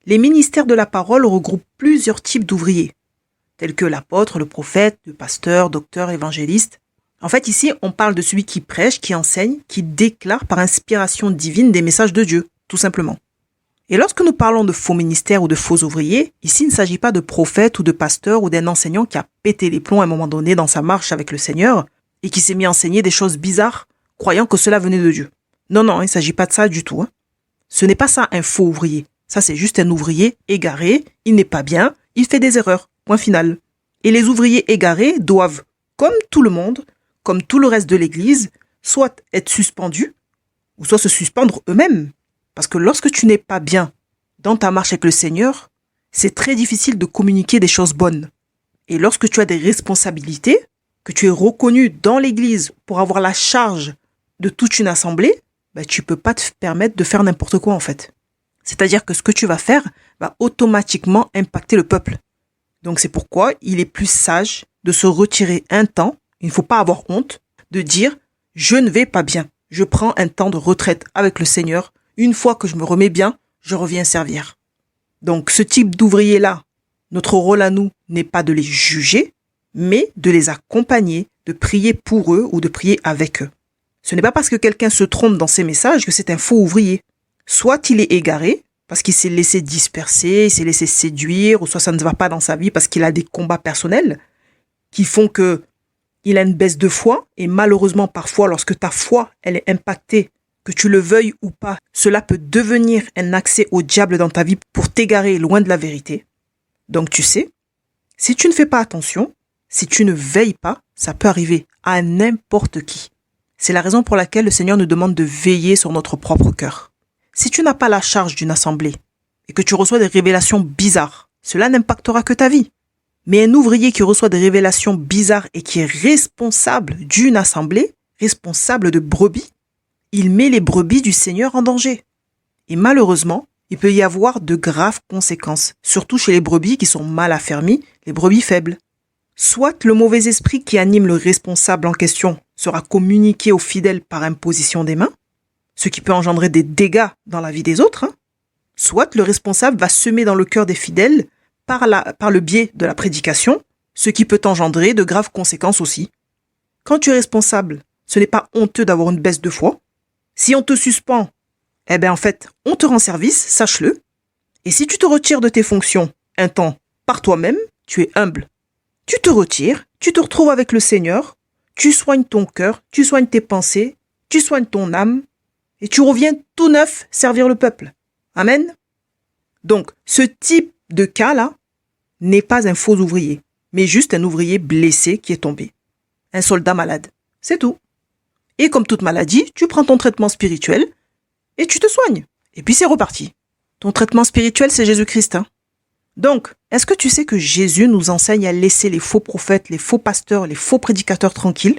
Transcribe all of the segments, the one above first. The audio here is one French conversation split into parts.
Les ministères de la parole regroupent plusieurs types d'ouvriers, tels que l'apôtre, le prophète, le pasteur, docteur, évangéliste. En fait, ici, on parle de celui qui prêche, qui enseigne, qui déclare par inspiration divine des messages de Dieu, tout simplement. Et lorsque nous parlons de faux ministères ou de faux ouvriers, ici, il ne s'agit pas de prophète ou de pasteur ou d'un enseignant qui a pété les plombs à un moment donné dans sa marche avec le Seigneur et qui s'est mis à enseigner des choses bizarres, croyant que cela venait de Dieu. Non, il ne s'agit pas de ça du tout. Ce n'est pas ça un faux ouvrier. Ça, c'est juste un ouvrier égaré, il n'est pas bien, il fait des erreurs. Point final. Et les ouvriers égarés doivent, comme tout le monde, comme tout le reste de l'Église, soit être suspendus, ou soit se suspendre eux-mêmes. Parce que lorsque tu n'es pas bien dans ta marche avec le Seigneur, c'est très difficile de communiquer des choses bonnes. Et lorsque tu as des responsabilités, que tu es reconnu dans l'Église pour avoir la charge de toute une assemblée, tu ne peux pas te permettre de faire n'importe quoi en fait. C'est-à-dire que ce que tu vas faire va automatiquement impacter le peuple. Donc c'est pourquoi il est plus sage de se retirer un temps, il ne faut pas avoir honte, de dire « je ne vais pas bien, je prends un temps de retraite avec le Seigneur, une fois que je me remets bien, je reviens servir ». Donc ce type d'ouvriers-là, notre rôle à nous n'est pas de les juger, mais de les accompagner, de prier pour eux ou de prier avec eux. Ce n'est pas parce que quelqu'un se trompe dans ses messages que c'est un faux ouvrier. Soit il est égaré, parce qu'il s'est laissé disperser, il s'est laissé séduire, ou soit ça ne va pas dans sa vie parce qu'il a des combats personnels qui font que il a une baisse de foi, et malheureusement parfois lorsque ta foi elle est impactée, que tu le veuilles ou pas, cela peut devenir un accès au diable dans ta vie pour t'égarer loin de la vérité. Donc tu sais, si tu ne fais pas attention, si tu ne veilles pas, ça peut arriver à n'importe qui. C'est la raison pour laquelle le Seigneur nous demande de veiller sur notre propre cœur. Si tu n'as pas la charge d'une assemblée et que tu reçois des révélations bizarres, cela n'impactera que ta vie. Mais un ouvrier qui reçoit des révélations bizarres et qui est responsable d'une assemblée, responsable de brebis, il met les brebis du Seigneur en danger. Et malheureusement, il peut y avoir de graves conséquences, surtout chez les brebis qui sont mal affermies, les brebis faibles. Soit le mauvais esprit qui anime le responsable en question sera communiqué aux fidèles par imposition des mains, ce qui peut engendrer des dégâts dans la vie des autres. Soit le responsable va semer dans le cœur des fidèles par le biais de la prédication, ce qui peut engendrer de graves conséquences aussi. Quand tu es responsable, ce n'est pas honteux d'avoir une baisse de foi. Si on te suspend, en fait, on te rend service, sache-le. Et si tu te retires de tes fonctions un temps par toi-même, tu es humble. Tu te retires, tu te retrouves avec le Seigneur, tu soignes ton cœur, tu soignes tes pensées, tu soignes ton âme, et tu reviens tout neuf servir le peuple. Amen. Donc, ce type de cas-là n'est pas un faux ouvrier, mais juste un ouvrier blessé qui est tombé. Un soldat malade. C'est tout. Et comme toute maladie, tu prends ton traitement spirituel et tu te soignes. Et puis c'est reparti. Ton traitement spirituel, c'est Jésus-Christ. Donc, est-ce que tu sais que Jésus nous enseigne à laisser les faux prophètes, les faux pasteurs, les faux prédicateurs tranquilles?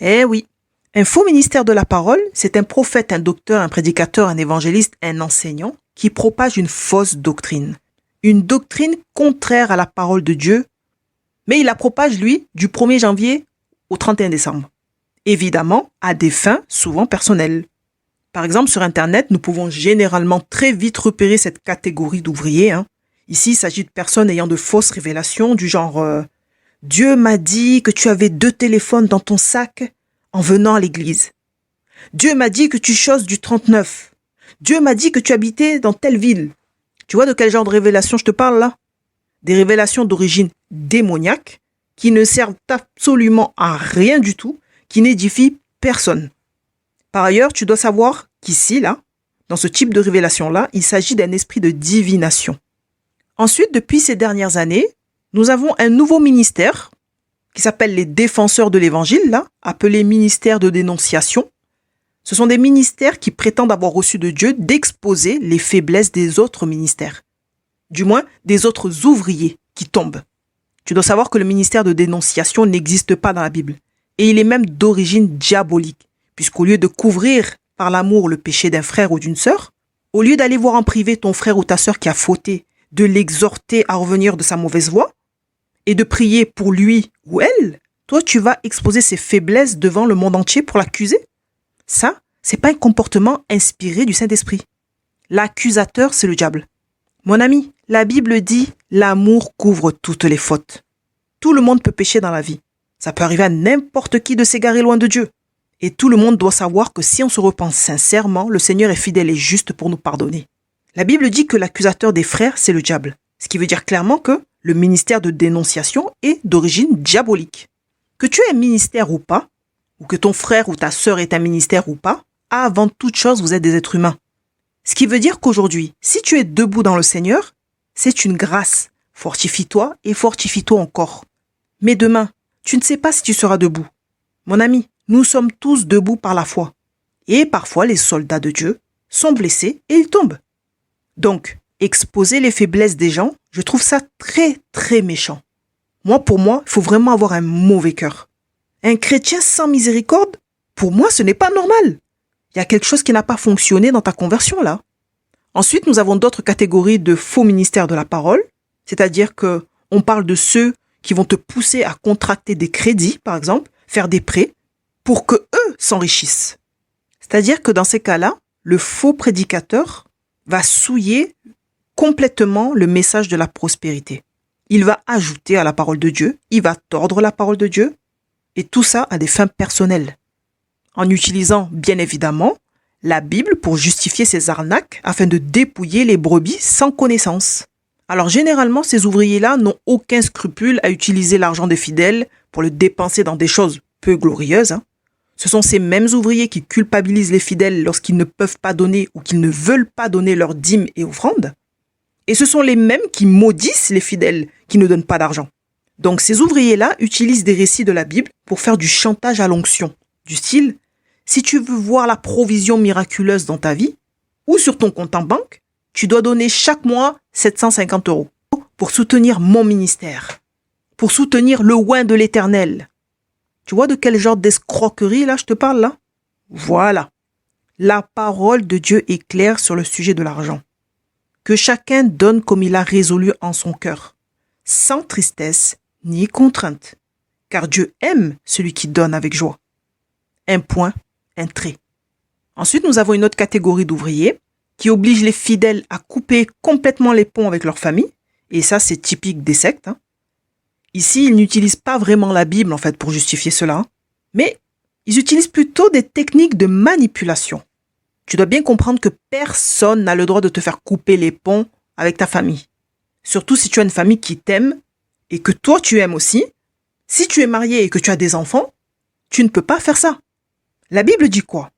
Eh oui. Un faux ministère de la parole, c'est un prophète, un docteur, un prédicateur, un évangéliste, un enseignant qui propage une fausse doctrine. Une doctrine contraire à la parole de Dieu, mais il la propage, lui, du 1er janvier au 31 décembre. Évidemment, à des fins souvent personnelles. Par exemple, sur Internet, nous pouvons généralement très vite repérer cette catégorie d'ouvriers. Ici, il s'agit de personnes ayant de fausses révélations du genre « Dieu m'a dit que tu avais 2 téléphones dans ton sac en venant à l'église. Dieu m'a dit que tu choses du 39. Dieu m'a dit que tu habitais dans telle ville. » Tu vois de quel genre de révélations je te parle là? Des révélations d'origine démoniaque qui ne servent absolument à rien du tout, qui n'édifient personne. Par ailleurs, tu dois savoir qu'ici, là, dans ce type de révélation-là, il s'agit d'un esprit de divination. Ensuite, depuis ces dernières années, nous avons un nouveau ministère qui s'appelle les défenseurs de l'évangile, là, appelé ministère de dénonciation. Ce sont des ministères qui prétendent avoir reçu de Dieu d'exposer les faiblesses des autres ministères. Du moins, des autres ouvriers qui tombent. Tu dois savoir que le ministère de dénonciation n'existe pas dans la Bible. Et il est même d'origine diabolique. Puisqu'au lieu de couvrir par l'amour le péché d'un frère ou d'une sœur, au lieu d'aller voir en privé ton frère ou ta sœur qui a fauté, de l'exhorter à revenir de sa mauvaise voie, et de prier pour lui ou elle, toi tu vas exposer ses faiblesses devant le monde entier pour l'accuser. Ça, c'est pas un comportement inspiré du Saint-Esprit. L'accusateur, c'est le diable. Mon ami, la Bible dit « L'amour couvre toutes les fautes ». Tout le monde peut pécher dans la vie. Ça peut arriver à n'importe qui de s'égarer loin de Dieu. Et tout le monde doit savoir que si on se repent sincèrement, le Seigneur est fidèle et juste pour nous pardonner. La Bible dit que l'accusateur des frères, c'est le diable. Ce qui veut dire clairement que le ministère de dénonciation est d'origine diabolique. Que tu aies un ministère ou pas, ou que ton frère ou ta sœur ait un ministère ou pas, avant toute chose, vous êtes des êtres humains. Ce qui veut dire qu'aujourd'hui, si tu es debout dans le Seigneur, c'est une grâce. Fortifie-toi et fortifie-toi encore. Mais demain, tu ne sais pas si tu seras debout. Mon ami, nous sommes tous debout par la foi. Et parfois, les soldats de Dieu sont blessés et ils tombent. Donc, exposer les faiblesses des gens, je trouve ça très, très méchant. Pour moi, il faut vraiment avoir un mauvais cœur. Un chrétien sans miséricorde, pour moi, ce n'est pas normal. Il y a quelque chose qui n'a pas fonctionné dans ta conversion là. Ensuite, nous avons d'autres catégories de faux ministères de la parole, c'est-à-dire que on parle de ceux qui vont te pousser à contracter des crédits, par exemple, faire des prêts, pour que eux s'enrichissent. C'est-à-dire que dans ces cas-là, le faux prédicateur va souiller complètement le message de la prospérité. Il va ajouter à la parole de Dieu, il va tordre la parole de Dieu, et tout ça à des fins personnelles. En utilisant, bien évidemment, la Bible pour justifier ces arnaques afin de dépouiller les brebis sans connaissance. Alors généralement, ces ouvriers-là n'ont aucun scrupule à utiliser l'argent des fidèles pour le dépenser dans des choses peu glorieuses. Ce sont ces mêmes ouvriers qui culpabilisent les fidèles lorsqu'ils ne peuvent pas donner ou qu'ils ne veulent pas donner leurs dîmes et offrandes. Et ce sont les mêmes qui maudissent les fidèles qui ne donnent pas d'argent. Donc ces ouvriers-là utilisent des récits de la Bible pour faire du chantage à l'onction, du style « Si tu veux voir la provision miraculeuse dans ta vie ou sur ton compte en banque, tu dois donner chaque mois 750 € pour soutenir mon ministère, pour soutenir le oint de l'Éternel. » Tu vois de quel genre d'escroquerie là je te parle là? Voilà. La parole de Dieu est claire sur le sujet de l'argent. Que chacun donne comme il a résolu en son cœur, sans tristesse ni contrainte, car Dieu aime celui qui donne avec joie. Un point, un trait. Ensuite, nous avons une autre catégorie d'ouvriers qui oblige les fidèles à couper complètement les ponts avec leur famille, et ça c'est typique des sectes. Ici, ils n'utilisent pas vraiment la Bible en fait pour justifier cela, mais ils utilisent plutôt des techniques de manipulation. Tu dois bien comprendre que personne n'a le droit de te faire couper les ponts avec ta famille. Surtout si tu as une famille qui t'aime et que toi tu aimes aussi. Si tu es marié et que tu as des enfants, tu ne peux pas faire ça. La Bible dit quoi?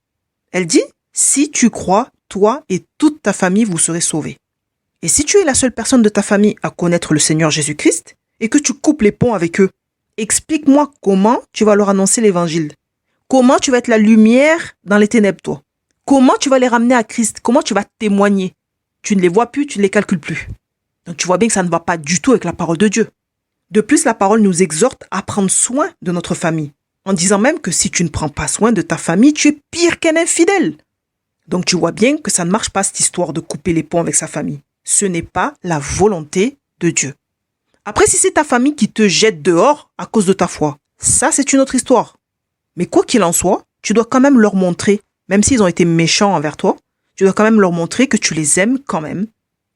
Elle dit, si tu crois, toi et toute ta famille, vous serez sauvés. Et si tu es la seule personne de ta famille à connaître le Seigneur Jésus-Christ et que tu coupes les ponts avec eux, explique-moi comment tu vas leur annoncer l'évangile. Comment tu vas être la lumière dans les ténèbres, toi? Comment tu vas les ramener à Christ? Comment tu vas témoigner? Tu ne les vois plus, tu ne les calcules plus. Donc tu vois bien que ça ne va pas du tout avec la parole de Dieu. De plus, la parole nous exhorte à prendre soin de notre famille, en disant même que si tu ne prends pas soin de ta famille, tu es pire qu'un infidèle. Donc tu vois bien que ça ne marche pas cette histoire de couper les ponts avec sa famille. Ce n'est pas la volonté de Dieu. Après, si c'est ta famille qui te jette dehors à cause de ta foi, ça c'est une autre histoire. Mais quoi qu'il en soit, tu dois quand même leur montrer, même s'ils ont été méchants envers toi, tu dois quand même leur montrer que tu les aimes quand même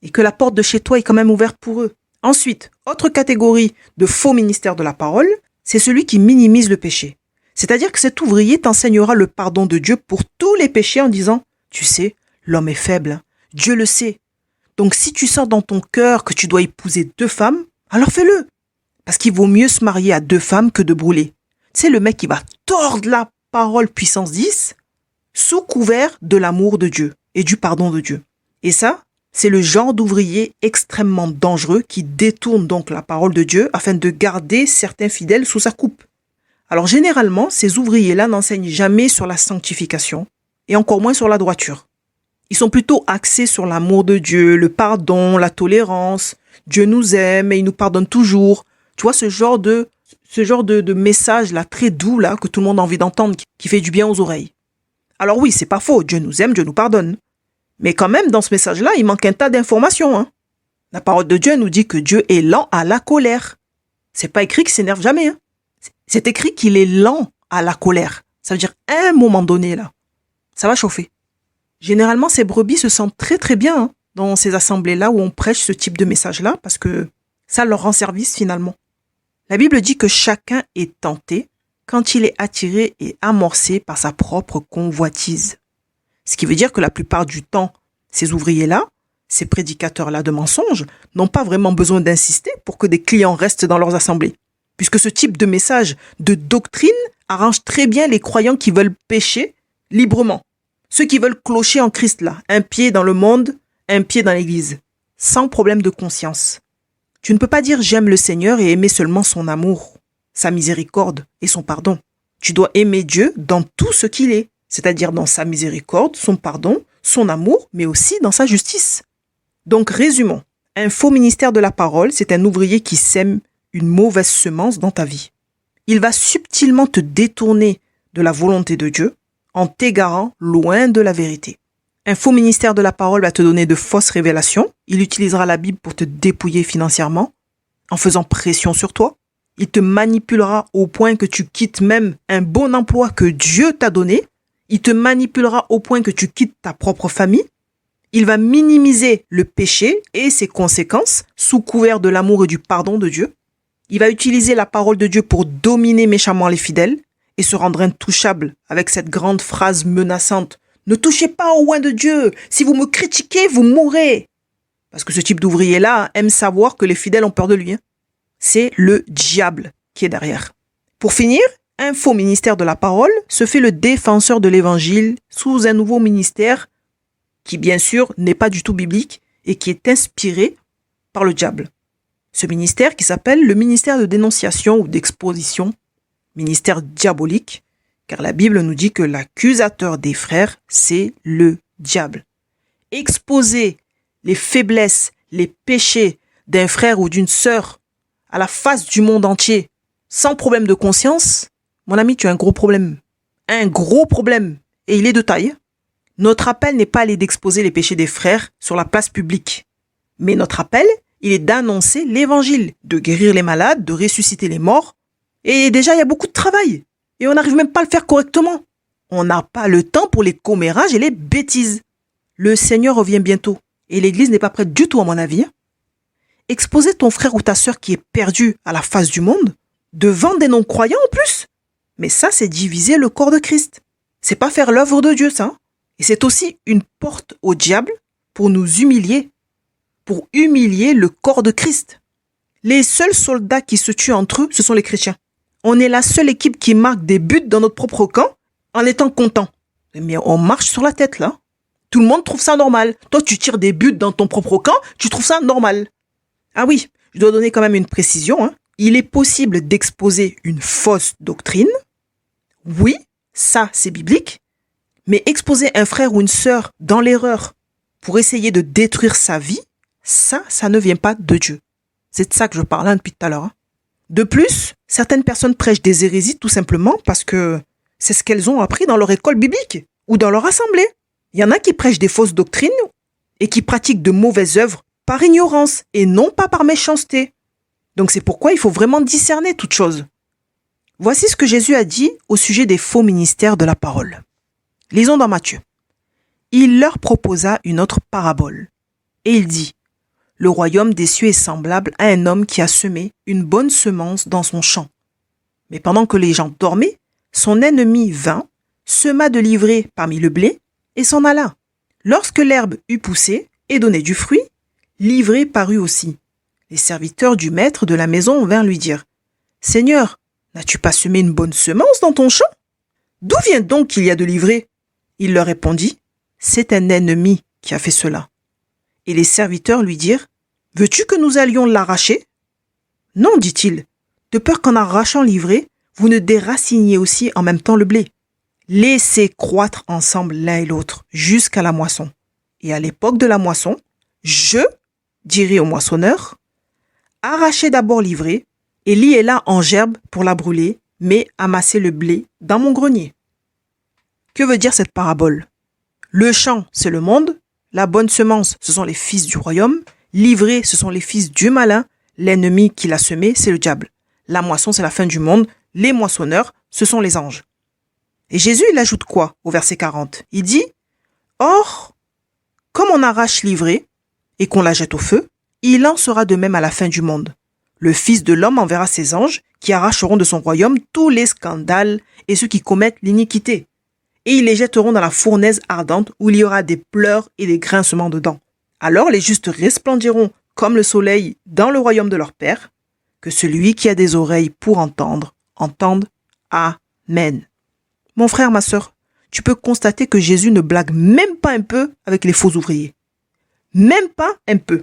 et que la porte de chez toi est quand même ouverte pour eux. Ensuite, autre catégorie de faux ministère de la parole, c'est celui qui minimise le péché. C'est-à-dire que cet ouvrier t'enseignera le pardon de Dieu pour tous les péchés en disant « Tu sais, l'homme est faible, Dieu le sait. Donc si tu sens dans ton cœur que tu dois épouser 2 femmes, alors fais-le. Parce qu'il vaut mieux se marier à 2 femmes que de brûler. » C'est le mec qui va tordre la parole puissance 10 sous couvert de l'amour de Dieu et du pardon de Dieu. Et ça, c'est le genre d'ouvrier extrêmement dangereux qui détourne donc la parole de Dieu afin de garder certains fidèles sous sa coupe. Alors généralement, ces ouvriers-là n'enseignent jamais sur la sanctification et encore moins sur la droiture. Ils sont plutôt axés sur l'amour de Dieu, le pardon, la tolérance. Dieu nous aime et il nous pardonne toujours. Tu vois, ce genre de message là très doux là que tout le monde a envie d'entendre, qui fait du bien aux oreilles. Alors oui, c'est pas faux, Dieu nous aime, Dieu nous pardonne. Mais quand même, dans ce message-là, il manque un tas d'informations. La parole de Dieu nous dit que Dieu est lent à la colère. C'est pas écrit qu'il s'énerve jamais. C'est écrit qu'il est lent à la colère. Ça veut dire, à un moment donné, là, ça va chauffer. Généralement, ces brebis se sentent très très bien. dans ces assemblées-là où on prêche ce type de message-là parce que ça leur rend service finalement. La Bible dit que chacun est tenté quand il est attiré et amorcé par sa propre convoitise. Ce qui veut dire que la plupart du temps, ces ouvriers-là, ces prédicateurs-là de mensonges, n'ont pas vraiment besoin d'insister pour que des clients restent dans leurs assemblées. Puisque ce type de message, de doctrine, arrange très bien les croyants qui veulent pécher librement. Ceux qui veulent clocher en Christ là, un pied dans le monde, un pied dans l'église, sans problème de conscience. Tu ne peux pas dire j'aime le Seigneur et aimer seulement son amour, sa miséricorde et son pardon. Tu dois aimer Dieu dans tout ce qu'il est, c'est-à-dire dans sa miséricorde, son pardon, son amour, mais aussi dans sa justice. Donc résumons, un faux ministère de la parole, c'est un ouvrier qui sème une mauvaise semence dans ta vie. Il va subtilement te détourner de la volonté de Dieu en t'égarant loin de la vérité. Un faux ministère de la parole va te donner de fausses révélations. Il utilisera la Bible pour te dépouiller financièrement, en faisant pression sur toi. Il te manipulera au point que tu quittes même un bon emploi que Dieu t'a donné. Il te manipulera au point que tu quittes ta propre famille. Il va minimiser le péché et ses conséquences sous couvert de l'amour et du pardon de Dieu. Il va utiliser la parole de Dieu pour dominer méchamment les fidèles et se rendre intouchable avec cette grande phrase menaçante. Ne touchez pas au oint de Dieu. Si vous me critiquez, vous mourrez. Parce que ce type d'ouvrier-là aime savoir que les fidèles ont peur de lui. C'est le diable qui est derrière. Pour finir, un faux ministère de la parole se fait le défenseur de l'évangile sous un nouveau ministère qui, bien sûr, n'est pas du tout biblique et qui est inspiré par le diable. Ce ministère qui s'appelle le ministère de dénonciation ou d'exposition, ministère diabolique, car la Bible nous dit que l'accusateur des frères, c'est le diable. Exposer les faiblesses, les péchés d'un frère ou d'une sœur à la face du monde entier, sans problème de conscience, mon ami, tu as un gros problème. Un gros problème. Et il est de taille. Notre appel n'est pas aller d'exposer les péchés des frères sur la place publique. Mais notre appel, il est d'annoncer l'évangile, de guérir les malades, de ressusciter les morts. Et déjà, il y a beaucoup de travail. Et on n'arrive même pas à le faire correctement. On n'a pas le temps pour les commérages et les bêtises. Le Seigneur revient bientôt. Et l'Église n'est pas prête du tout, à mon avis. Exposer ton frère ou ta sœur qui est perdu à la face du monde, devant des non-croyants en plus. Mais ça, c'est diviser le corps de Christ. C'est pas faire l'œuvre de Dieu, ça. Et c'est aussi une porte au diable pour nous humilier. Pour humilier le corps de Christ. Les seuls soldats qui se tuent entre eux, ce sont les chrétiens. On est la seule équipe qui marque des buts dans notre propre camp en étant content. Mais on marche sur la tête, là. Tout le monde trouve ça normal. Toi, tu tires des buts dans ton propre camp, tu trouves ça normal. Ah oui, je dois donner quand même une précision. Il est possible d'exposer une fausse doctrine. Oui, ça, c'est biblique. Mais exposer un frère ou une sœur dans l'erreur pour essayer de détruire sa vie, ça ne vient pas de Dieu. C'est de ça que je parle depuis tout à l'heure. De plus, certaines personnes prêchent des hérésies tout simplement parce que c'est ce qu'elles ont appris dans leur école biblique ou dans leur assemblée. Il y en a qui prêchent des fausses doctrines et qui pratiquent de mauvaises œuvres par ignorance et non pas par méchanceté. Donc c'est pourquoi il faut vraiment discerner toute chose. Voici ce que Jésus a dit au sujet des faux ministères de la parole. Lisons dans Matthieu. Il leur proposa une autre parabole. Et il dit, « Le royaume des cieux est semblable à un homme qui a semé une bonne semence dans son champ. Mais pendant que les gens dormaient, son ennemi vint, sema de l'ivraie parmi le blé et s'en alla. Lorsque l'herbe eut poussé et donné du fruit, l'ivraie parut aussi. Les serviteurs du maître de la maison vinrent lui dire, « Seigneur, n'as-tu pas semé une bonne semence dans ton champ? D'où vient donc qu'il y a de l'ivraie ?» Il leur répondit, « C'est un ennemi qui a fait cela. » Et les serviteurs lui dirent, « Veux-tu que nous allions l'arracher ?» Non, dit-il, de peur qu'en arrachant l'ivraie, vous ne déraciniez aussi en même temps le blé. Laissez croître ensemble l'un et l'autre jusqu'à la moisson. Et à l'époque de la moisson, je dirai au moissonneur, arrachez d'abord l'ivraie et liez-la en gerbe pour la brûler, mais amassez le blé dans mon grenier. Que veut dire cette parabole? Le champ, c'est le monde. La bonne semence, ce sont les fils du royaume. L'ivraie, ce sont les fils du malin. L'ennemi qui l'a semé, c'est le diable. La moisson, c'est la fin du monde. Les moissonneurs, ce sont les anges. Et Jésus, il ajoute quoi au verset 40? Il dit, « Or, comme on arrache l'ivraie et qu'on la jette au feu, il en sera de même à la fin du monde. Le Fils de l'homme enverra ses anges qui arracheront de son royaume tous les scandales et ceux qui commettent l'iniquité. Et ils les jetteront dans la fournaise ardente où il y aura des pleurs et des grincements de dents. Alors les justes resplendiront comme le soleil dans le royaume de leur Père. Que celui qui a des oreilles pour entendre, entende. Amen. Mon frère, ma sœur, tu peux constater que Jésus ne blague même pas un peu avec les faux ouvriers. Même pas un peu.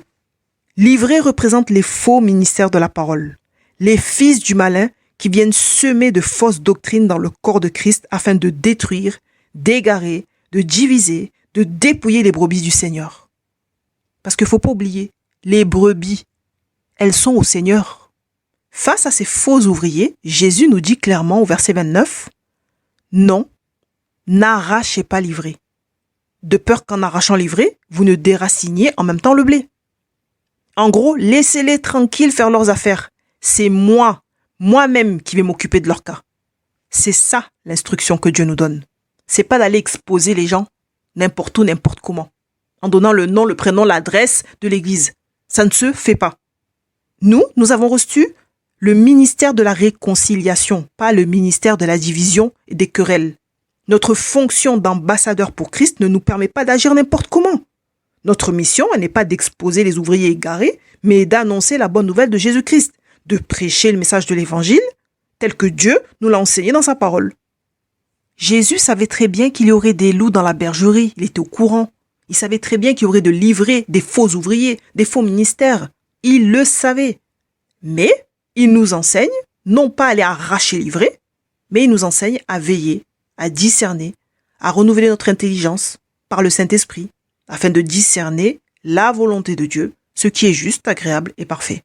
L'ivrée représente les faux ministères de la parole, les fils du malin qui viennent semer de fausses doctrines dans le corps de Christ afin de détruire, d'égarer, de diviser, de dépouiller les brebis du Seigneur. Parce qu'il ne faut pas oublier, les brebis, elles sont au Seigneur. Face à ces faux ouvriers, Jésus nous dit clairement au verset 29, « Non, n'arrachez pas l'ivraie, de peur qu'en arrachant l'ivraie, vous ne déraciniez en même temps le blé. » En gros, laissez-les tranquilles faire leurs affaires. C'est moi-même qui vais m'occuper de leur cas. C'est ça l'instruction que Dieu nous donne. C'est pas d'aller exposer les gens n'importe où, n'importe comment, en donnant le nom, le prénom, l'adresse de l'église. Ça ne se fait pas. Nous avons reçu le ministère de la réconciliation, pas le ministère de la division et des querelles. Notre fonction d'ambassadeur pour Christ ne nous permet pas d'agir n'importe comment. Notre mission, elle n'est pas d'exposer les ouvriers égarés, mais d'annoncer la bonne nouvelle de Jésus-Christ, de prêcher le message de l'Évangile, tel que Dieu nous l'a enseigné dans sa parole. Jésus savait très bien qu'il y aurait des loups dans la bergerie, il était au courant. Il savait très bien qu'il y aurait de livrés, des faux ouvriers, des faux ministères. Il le savait. Mais il nous enseigne, non pas à aller arracher l'ivraie, mais il nous enseigne à veiller, à discerner, à renouveler notre intelligence par le Saint-Esprit, afin de discerner la volonté de Dieu, ce qui est juste, agréable et parfait.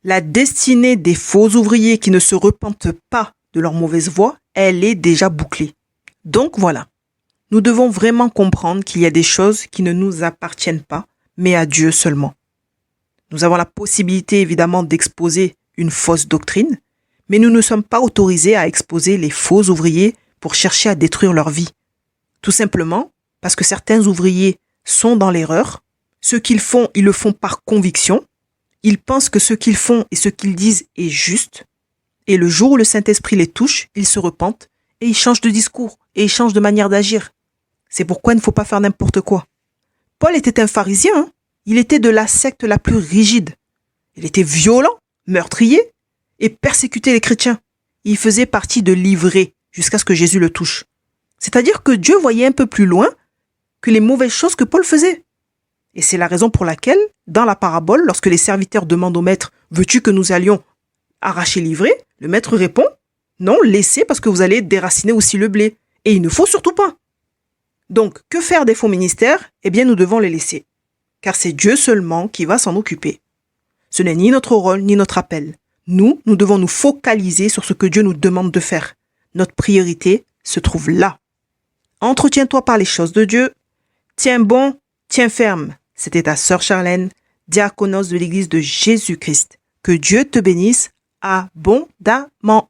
La destinée des faux ouvriers qui ne se repentent pas de leur mauvaise voie, elle est déjà bouclée. Donc voilà, nous devons vraiment comprendre qu'il y a des choses qui ne nous appartiennent pas, mais à Dieu seulement. Nous avons la possibilité évidemment d'exposer une fausse doctrine, mais nous ne sommes pas autorisés à exposer les faux ouvriers pour chercher à détruire leur vie. Tout simplement parce que certains ouvriers sont dans l'erreur. Ce qu'ils font, ils le font par conviction. Ils pensent que ce qu'ils font et ce qu'ils disent est juste. Et le jour où le Saint-Esprit les touche, ils se repentent et ils changent de discours et ils changent de manière d'agir. C'est pourquoi il ne faut pas faire n'importe quoi. Paul était un pharisien, hein. Il était de la secte la plus rigide. Il était violent, meurtrier et persécutait les chrétiens. Il faisait partie de l'ivrée jusqu'à ce que Jésus le touche. C'est-à-dire que Dieu voyait un peu plus loin que les mauvaises choses que Paul faisait. Et c'est la raison pour laquelle, dans la parabole, lorsque les serviteurs demandent au maître « Veux-tu que nous allions arracher l'ivraie ?» Le maître répond « Non, laissez parce que vous allez déraciner aussi le blé. Et il ne faut surtout pas. » Donc, que faire des faux ministères ? Eh bien, nous devons les laisser. Car c'est Dieu seulement qui va s'en occuper. Ce n'est ni notre rôle, ni notre appel. Nous devons nous focaliser sur ce que Dieu nous demande de faire. Notre priorité se trouve là. Entretiens-toi par les choses de Dieu. Tiens bon, tiens ferme. C'était ta sœur Charlène, diaconos de l'église de Jésus-Christ. Que Dieu te bénisse abondamment.